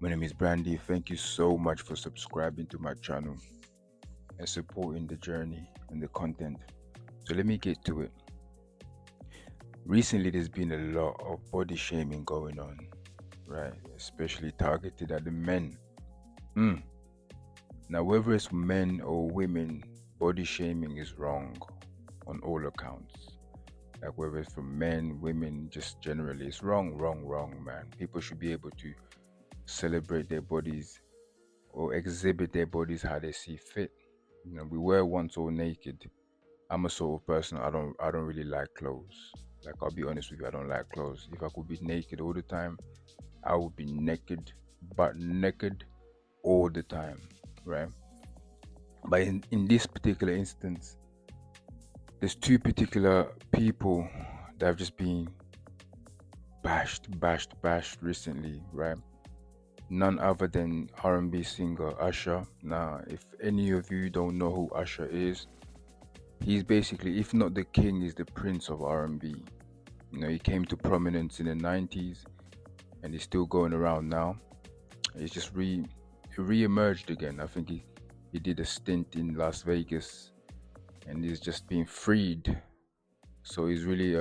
My name is Brandy. Thank you so much for subscribing to my channel and supporting the journey and the content. So let me get to it. Recently, there's been a lot of body shaming going on, right? Especially targeted at the men. Mm. Now, whether it's men or women, body shaming is wrong on all accounts. Like whether it's from men, women, just generally, it's wrong, wrong, wrong, man. People should be able to celebrate their bodies or exhibit their bodies how they see fit. We were once all naked. I'm a sort of person I don't really like clothes. Like I'll be honest with you, I don't like clothes. If I could be naked all the time, I would be naked, but naked all the time, right? But in this particular instance, there's two particular people that have just been bashed recently, right? None other than R&B singer Usher. Now, if any of you don't know who Usher is, he's basically, if not the king, he's the prince of R&B. He came to prominence in the 90s and he's still going around now. He's just re-emerged again. I think he did a stint in Las Vegas and he's just been freed. So he's really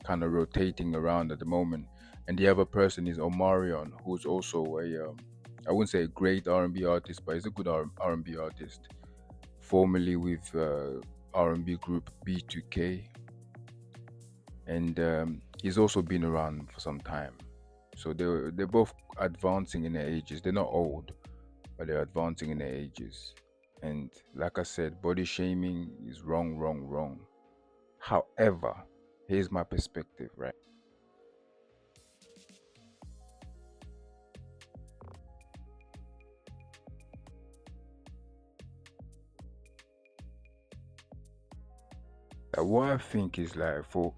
kind of rotating around at the moment. And the other person is Omarion, who's also I wouldn't say a great R&B artist, but he's a good R&B artist. Formerly with R&B group B2K, and he's also been around for some time. So they're both advancing in their ages. They're not old, but they're advancing in their ages. And like I said, body shaming is wrong, wrong, wrong. However, here's my perspective, right? What I think is like for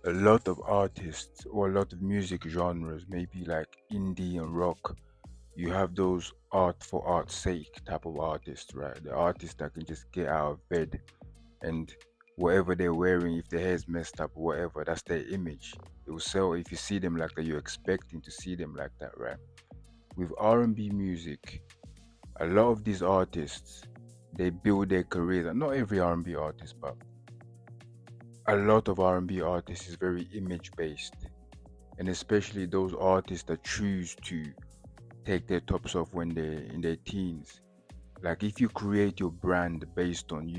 a lot of artists or a lot of music genres, maybe like indie and rock, you have those art for art's sake type of artists, right? The artists that can just get out of bed and whatever they're wearing, if their hair's messed up or whatever, that's their image. It will sell if you see them like that, you're expecting to see them like that, right? With R&B music, a lot of these artists, they build their careers, and not every R&B artist, but a lot of R&B artists is very image based, and especially those artists that choose to take their tops off when they're in their teens. Like if you create your brand based on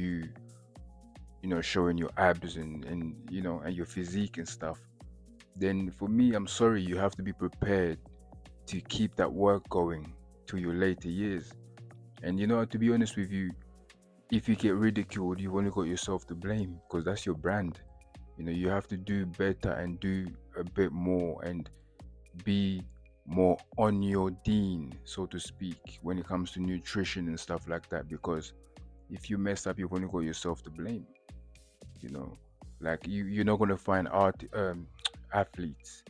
showing your abs and your physique and stuff, then for me, I'm sorry, you have to be prepared to keep that work going to your later years. And to be honest with you, if you get ridiculed, you've only got yourself to blame because that's your brand. You have to do better and do a bit more and be more on your dean, so to speak, when it comes to nutrition and stuff like that. Because if you mess up, you've only got yourself to blame. You know, like you're not gonna find athletes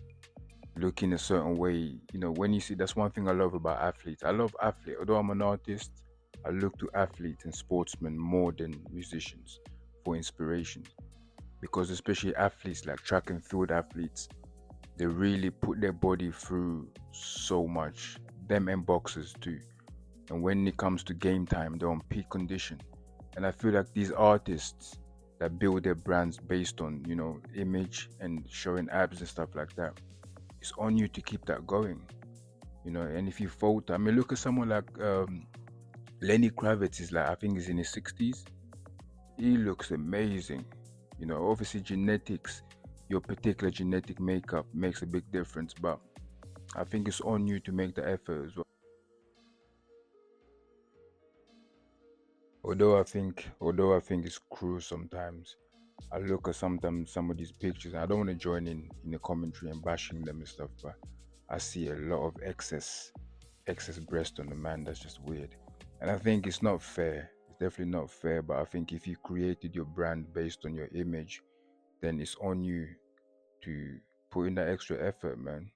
looking a certain way. When you see, that's one thing I love about athletes. I love athletes. Although I'm an artist, I look to athletes and sportsmen more than musicians for inspiration. Because especially athletes like track and field athletes, they really put their body through so much. Them and boxers too. And when it comes to game time, they're on peak condition. And I feel like these artists that build their brands based on, image and showing abs and stuff like that, it's on you to keep that going. And if you falter, I mean, look at someone like Lenny Kravitz is like, I think he's in his 60s. He looks amazing. Obviously genetics, your particular genetic makeup makes a big difference, but I think it's on you to make the effort as well. Although I think it's cruel sometimes. I look at sometimes some of these pictures. I don't want to join in the commentary and bashing them and stuff, but I see a lot of excess breast on the man. That's just weird, and I think it's not fair. It's definitely not fair. But I think if you created your brand based on your image, then it's on you to put in that extra effort, man.